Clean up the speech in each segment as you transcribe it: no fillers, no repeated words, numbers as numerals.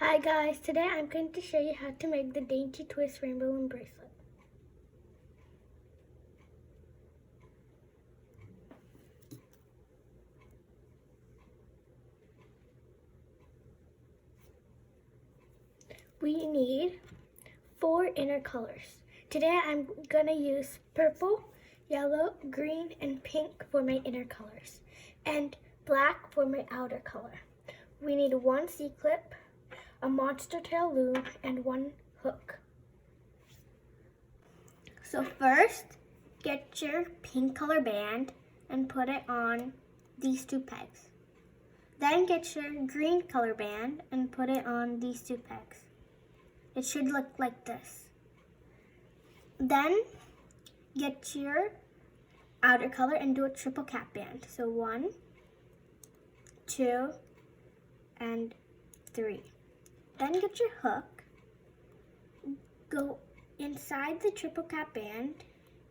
Hi guys, today I'm going to show you how to make the Dainty Twist Rainbowloom Bracelet. We need 4 inner colors. Today I'm going to use purple, yellow, green, and pink for my inner colors, and black for my outer color. We need 1 C-clip, a monster tail loom, and 1 hook. So first, get your pink color band and put it on these 2 pegs. Then get your green color band and put it on these 2 pegs. It should look like this. Then get your outer color and do a triple cap band. So 1, 2, and 3. Then get your hook, go inside the triple cap band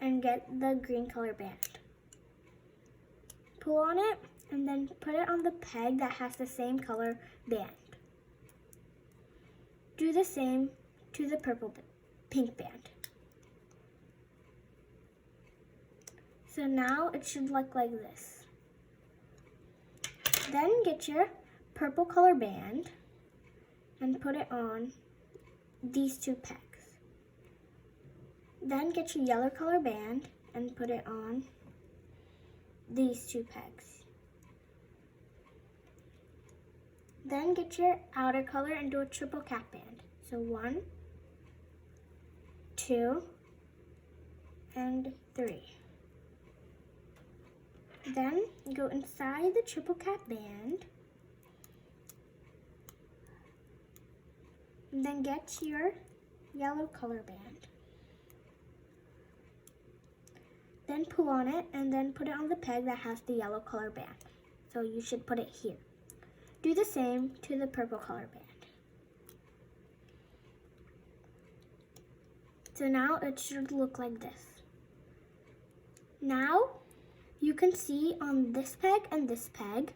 and get the green color band. Pull on it and then put it on the peg that has the same color band. Do the same to the pink band. So now it should look like this. Then get your purple color band and put it on these 2 pegs. Then get your yellow color band and put it on these 2 pegs. Then get your outer color and do a triple cap band. So 1, 2, and 3. Then go inside the triple cap band. And then get your yellow color band. Then pull on it and then put it on the peg that has the yellow color band. So you should put it here. Do the same to the purple color band. So now it should look like this. Now you can see on this peg and this peg,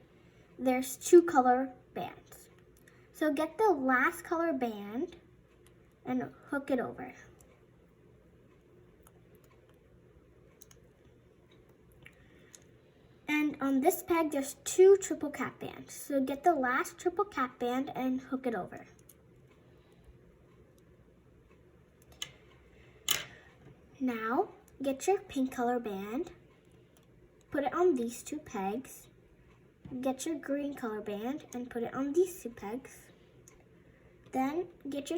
there's 2 color bands. So get the last color band and hook it over. And on this peg, there's 2 triple cap bands. So get the last triple cap band and hook it over. Now, get your pink color band, put it on these 2 pegs. Get your green color band and put it on these 2 pegs. Then get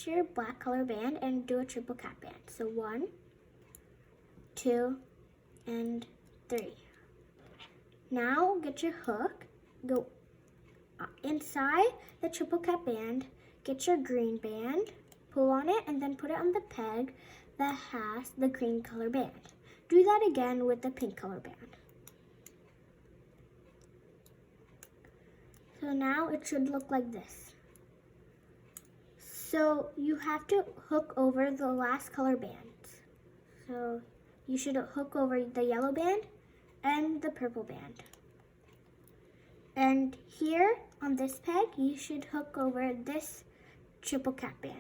your black color band and do a triple cap band. So 1, 2, and 3. Now get your hook, go inside the triple cap band, get your green band, pull on it, and then put it on the peg that has the green color band. Do that again with the pink color band. So now it should look like this. So you have to hook over the last color bands. So you should hook over the yellow band and the purple band. And here on this peg, you should hook over this triple cap band.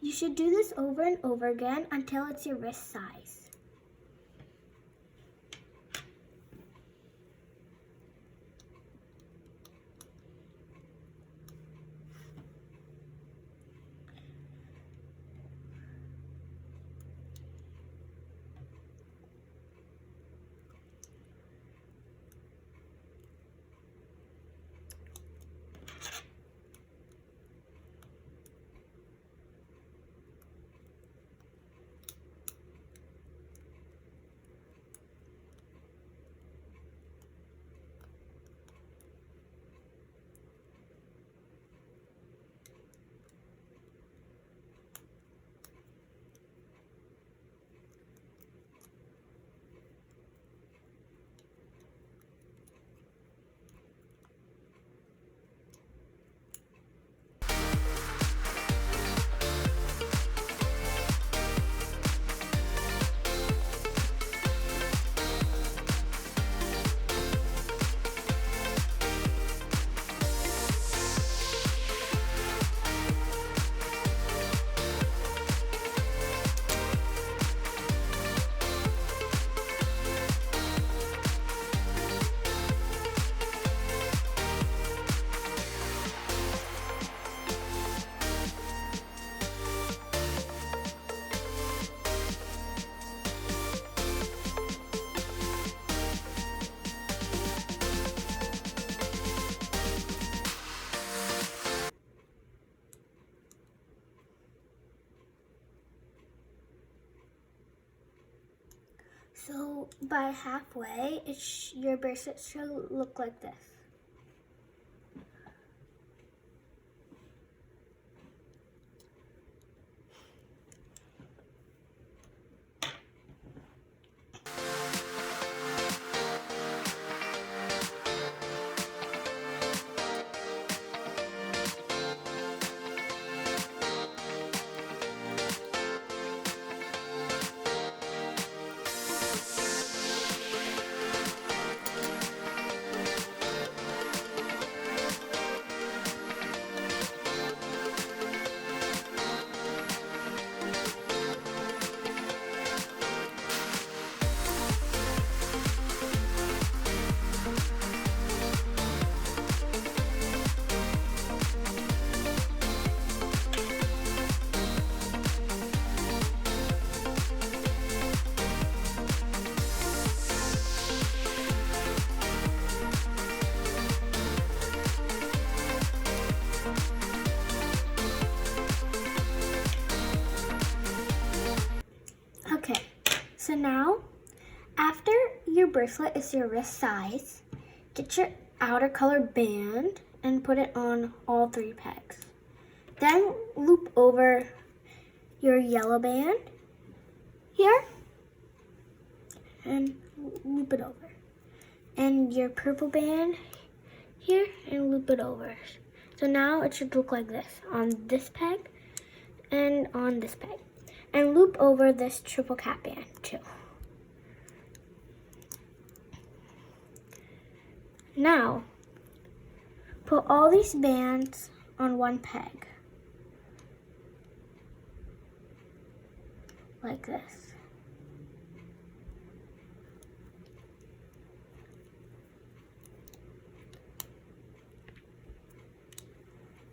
You should do this over and over again until it's your wrist size. by halfway, your bracelet should look like this. Okay, so now, after your bracelet is your wrist size, get your outer color band and put it on all 3 pegs. Then loop over your yellow band here and loop it over. And your purple band here and loop it over. So now it should look like this on this peg and on this peg. And loop over this triple cap band too. Now, put all these bands on one peg, like this.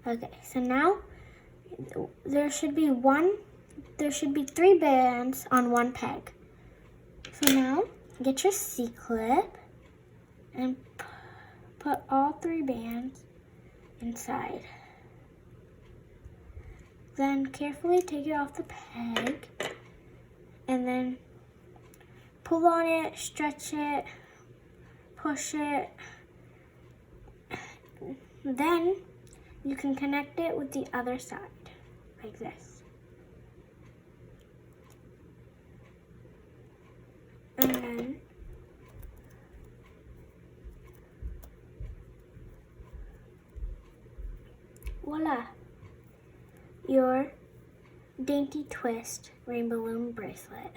Okay, so now there should be 3 bands on one peg. So now get your C-clip and put all 3 bands inside. Then carefully take it off the peg and then pull on it, stretch it, push it. Then you can connect it with the other side, like this. And then voila, your Dainty Twist Rainbowloom Bracelet.